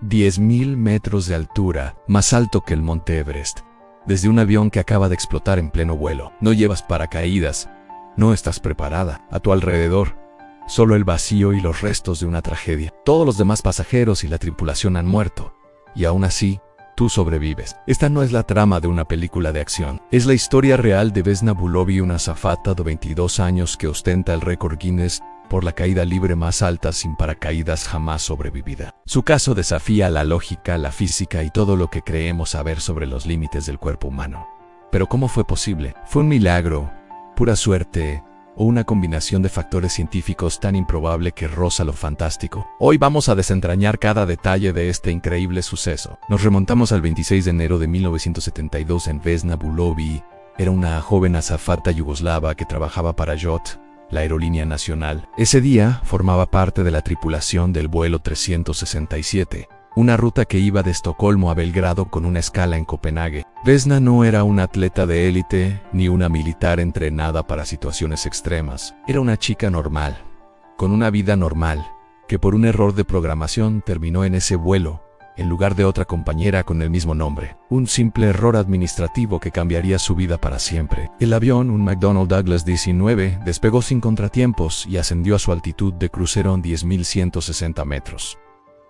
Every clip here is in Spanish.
10.000 metros de altura, más alto que el Monte Everest. Desde un avión que acaba de explotar en pleno vuelo. No llevas paracaídas. No estás preparada. A tu alrededor, solo el vacío y los restos de una tragedia. Todos los demás pasajeros y la tripulación han muerto. Y aún así, tú sobrevives. Esta no es la trama de una película de acción. Es la historia real de Vesna Bulovi, una azafata de 22 años que ostenta el récord Guinness por la caída libre más alta sin paracaídas jamás sobrevivida. Su caso desafía la lógica, la física y todo lo que creemos saber sobre los límites del cuerpo humano. Pero ¿cómo fue posible? ¿Fue un milagro, pura suerte o una combinación de factores científicos tan improbable que roza lo fantástico? Hoy vamos a desentrañar cada detalle de este increíble suceso. Nos remontamos al 26 de enero de 1972 en Vesna Bulovi. Era una joven azafata yugoslava que trabajaba para YOT, la aerolínea nacional. Ese día formaba parte de la tripulación del vuelo 367, una ruta que iba de Estocolmo a Belgrado con una escala en Copenhague. Vesna no era una atleta de élite ni una militar entrenada para situaciones extremas. Era una chica normal, con una vida normal, que por un error de programación terminó en ese vuelo, en lugar de otra compañera con el mismo nombre. Un simple error administrativo que cambiaría su vida para siempre. El avión, un McDonnell Douglas DC-9, despegó sin contratiempos y ascendió a su altitud de crucero en 10.160 metros.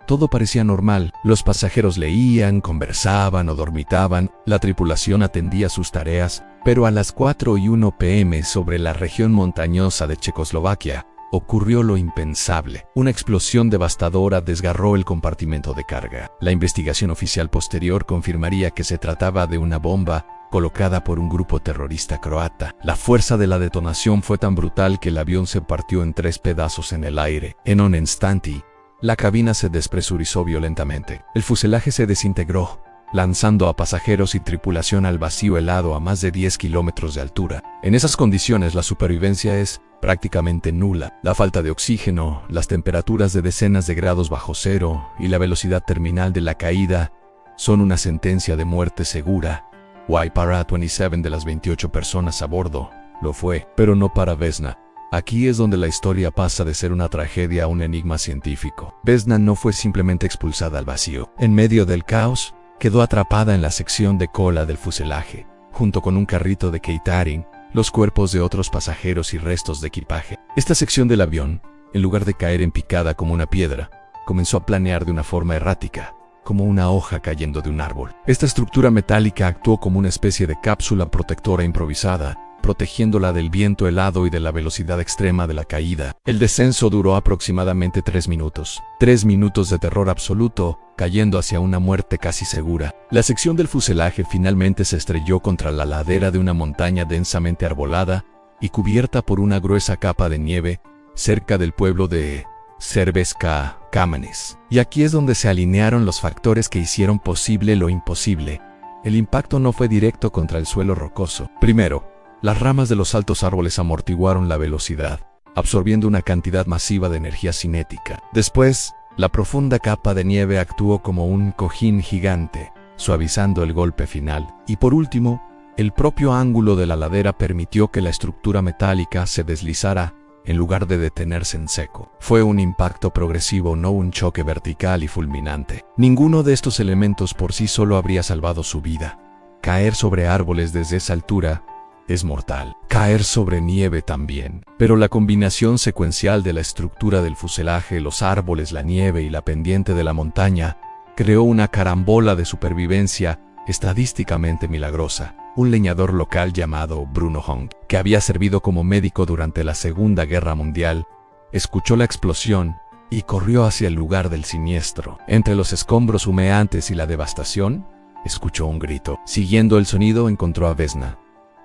Todo parecía normal. Los pasajeros leían, conversaban o dormitaban. La tripulación atendía sus tareas. Pero a las 4:01 p.m. sobre la región montañosa de Checoslovaquia, ocurrió lo impensable. Una explosión devastadora desgarró el compartimento de carga. La investigación oficial posterior confirmaría que se trataba de una bomba colocada por un grupo terrorista croata. La fuerza de la detonación fue tan brutal que el avión se partió en 3 pedazos en el aire. En un instante, la cabina se despresurizó violentamente. El fuselaje se desintegró, lanzando a pasajeros y tripulación al vacío helado a más de 10 kilómetros de altura. En esas condiciones la supervivencia es prácticamente nula. La falta de oxígeno, las temperaturas de decenas de grados bajo cero y la velocidad terminal de la caída son una sentencia de muerte segura. Why para 27 de las 28 personas a bordo lo fue, pero no para Vesna. Aquí es donde la historia pasa de ser una tragedia a un enigma científico. Vesna no fue simplemente expulsada al vacío. En medio del caos, quedó atrapada en la sección de cola del fuselaje, junto con un carrito de catering, los cuerpos de otros pasajeros y restos de equipaje. Esta sección del avión, en lugar de caer en picada como una piedra, comenzó a planear de una forma errática, como una hoja cayendo de un árbol. Esta estructura metálica actuó como una especie de cápsula protectora improvisada, protegiéndola del viento helado y de la velocidad extrema de la caída. El descenso duró aproximadamente 3 minutos. 3 minutos de terror absoluto, cayendo hacia una muerte casi segura. La sección del fuselaje finalmente se estrelló contra la ladera de una montaña densamente arbolada y cubierta por una gruesa capa de nieve, cerca del pueblo de Cerveška Kamenez. Y aquí es donde se alinearon los factores que hicieron posible lo imposible. El impacto no fue directo contra el suelo rocoso. Primero, las ramas de los altos árboles amortiguaron la velocidad, absorbiendo una cantidad masiva de energía cinética. Después, la profunda capa de nieve actuó como un cojín gigante, suavizando el golpe final. Y por último, el propio ángulo de la ladera permitió que la estructura metálica se deslizara en lugar de detenerse en seco. Fue un impacto progresivo, no un choque vertical y fulminante. Ninguno de estos elementos por sí solo habría salvado su vida. Caer sobre árboles desde esa altura es mortal. Caer sobre nieve también. Pero la combinación secuencial de la estructura del fuselaje, los árboles, la nieve y la pendiente de la montaña creó una carambola de supervivencia estadísticamente milagrosa. Un leñador local llamado Bruno Hong, que había servido como médico durante la Segunda Guerra Mundial, escuchó la explosión y corrió hacia el lugar del siniestro. Entre los escombros humeantes y la devastación, escuchó un grito. Siguiendo el sonido, encontró a Vesna.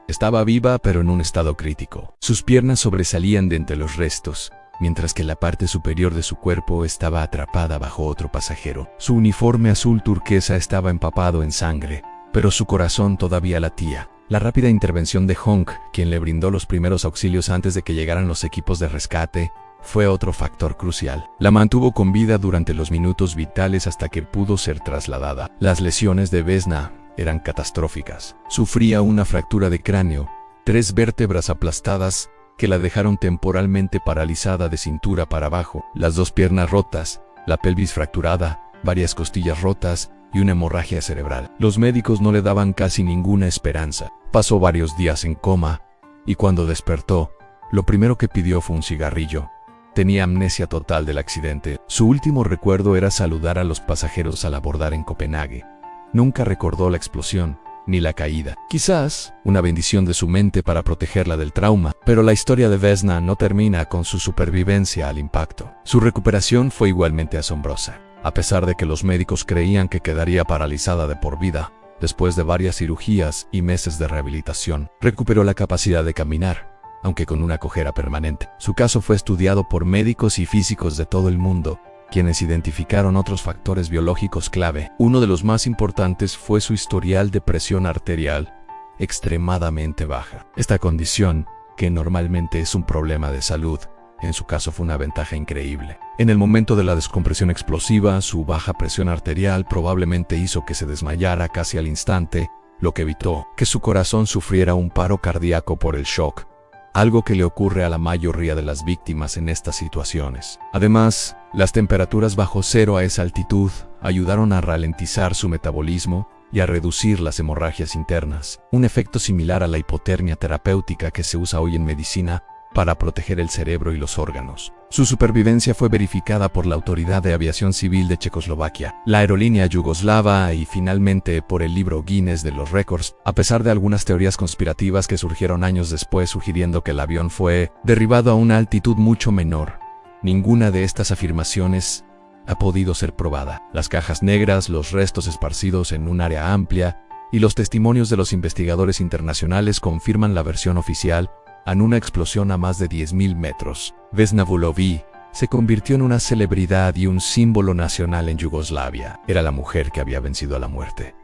Estaba viva, pero en un estado crítico. Sus piernas sobresalían de entre los restos, mientras que la parte superior de su cuerpo estaba atrapada bajo otro pasajero. Su uniforme azul turquesa estaba empapado en sangre, pero su corazón todavía latía. La rápida intervención de Hong, quien le brindó los primeros auxilios antes de que llegaran los equipos de rescate, fue otro factor crucial. La mantuvo con vida durante los minutos vitales hasta que pudo ser trasladada. Las lesiones de Vesna eran catastróficas. Sufría una fractura de cráneo, 3 vértebras aplastadas que la dejaron temporalmente paralizada de cintura para abajo, las 2 piernas rotas, la pelvis fracturada varias costillas rotas y una hemorragia cerebral. Los médicos no le daban casi ninguna esperanza. Pasó varios días en coma y cuando despertó, lo primero que pidió fue un cigarrillo. Tenía amnesia total del accidente. Su último recuerdo era saludar a los pasajeros al abordar en Copenhague. Nunca recordó la explosión ni la caída. Quizás una bendición de su mente para protegerla del trauma, pero la historia de Vesna no termina con su supervivencia al impacto. Su recuperación fue igualmente asombrosa. A pesar de que los médicos creían que quedaría paralizada de por vida, después de varias cirugías y meses de rehabilitación, recuperó la capacidad de caminar, aunque con una cojera permanente. Su caso fue estudiado por médicos y físicos de todo el mundo, quienes identificaron otros factores biológicos clave. Uno de los más importantes fue su historial de presión arterial extremadamente baja. Esta condición, que normalmente es un problema de salud, en su caso fue una ventaja increíble. En el momento de la descompresión explosiva, su baja presión arterial probablemente hizo que se desmayara casi al instante, lo que evitó que su corazón sufriera un paro cardíaco por el shock, algo que le ocurre a la mayoría de las víctimas en estas situaciones. Además, las temperaturas bajo cero a esa altitud ayudaron a ralentizar su metabolismo y a reducir las hemorragias internas, un efecto similar a la hipotermia terapéutica que se usa hoy en medicina para proteger el cerebro y los órganos. Su supervivencia fue verificada por la Autoridad de Aviación Civil de Checoslovaquia, la aerolínea yugoslava y finalmente por el libro Guinness de los récords, a pesar de algunas teorías conspirativas que surgieron años después sugiriendo que el avión fue derribado a una altitud mucho menor. Ninguna de estas afirmaciones ha podido ser probada. Las cajas negras, los restos esparcidos en un área amplia y los testimonios de los investigadores internacionales confirman la versión oficial en una explosión a más de 10.000 metros. Vesna Vulović se convirtió en una celebridad y un símbolo nacional en Yugoslavia. Era la mujer que había vencido a la muerte.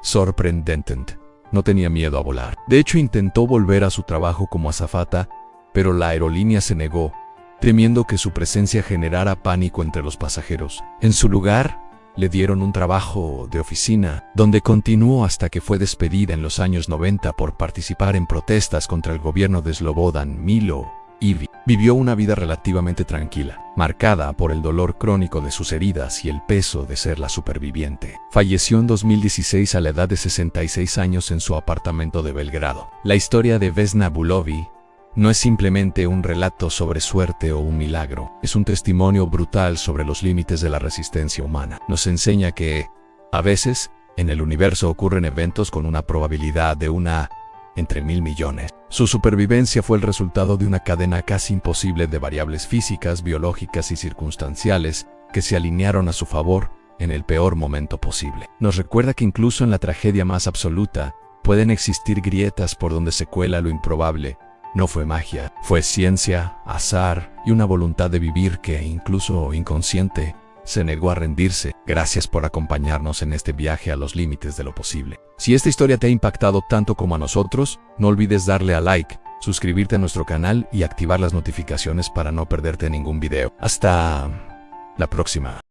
Sorprendente. No tenía miedo a volar. De hecho, intentó volver a su trabajo como azafata, pero la aerolínea se negó, temiendo que su presencia generara pánico entre los pasajeros. En su lugar, le dieron un trabajo de oficina, donde continuó hasta que fue despedida en los años 90 por participar en protestas contra el gobierno de Slobodan Milošević. Vivió una vida relativamente tranquila, marcada por el dolor crónico de sus heridas y el peso de ser la superviviente. Falleció en 2016 a la edad de 66 años en su apartamento de Belgrado. La historia de Vesna Vulović no es simplemente un relato sobre suerte o un milagro, es un testimonio brutal sobre los límites de la resistencia humana. Nos enseña que, a veces, en el universo ocurren eventos con una probabilidad de una entre 1.000 millones. Su supervivencia fue el resultado de una cadena casi imposible de variables físicas, biológicas y circunstanciales que se alinearon a su favor en el peor momento posible. Nos recuerda que incluso en la tragedia más absoluta, pueden existir grietas por donde se cuela lo improbable. No fue magia, fue ciencia, azar y una voluntad de vivir que, incluso inconsciente, se negó a rendirse. Gracias por acompañarnos en este viaje a los límites de lo posible. Si esta historia te ha impactado tanto como a nosotros, no olvides darle a like, suscribirte a nuestro canal y activar las notificaciones para no perderte ningún video. Hasta la próxima.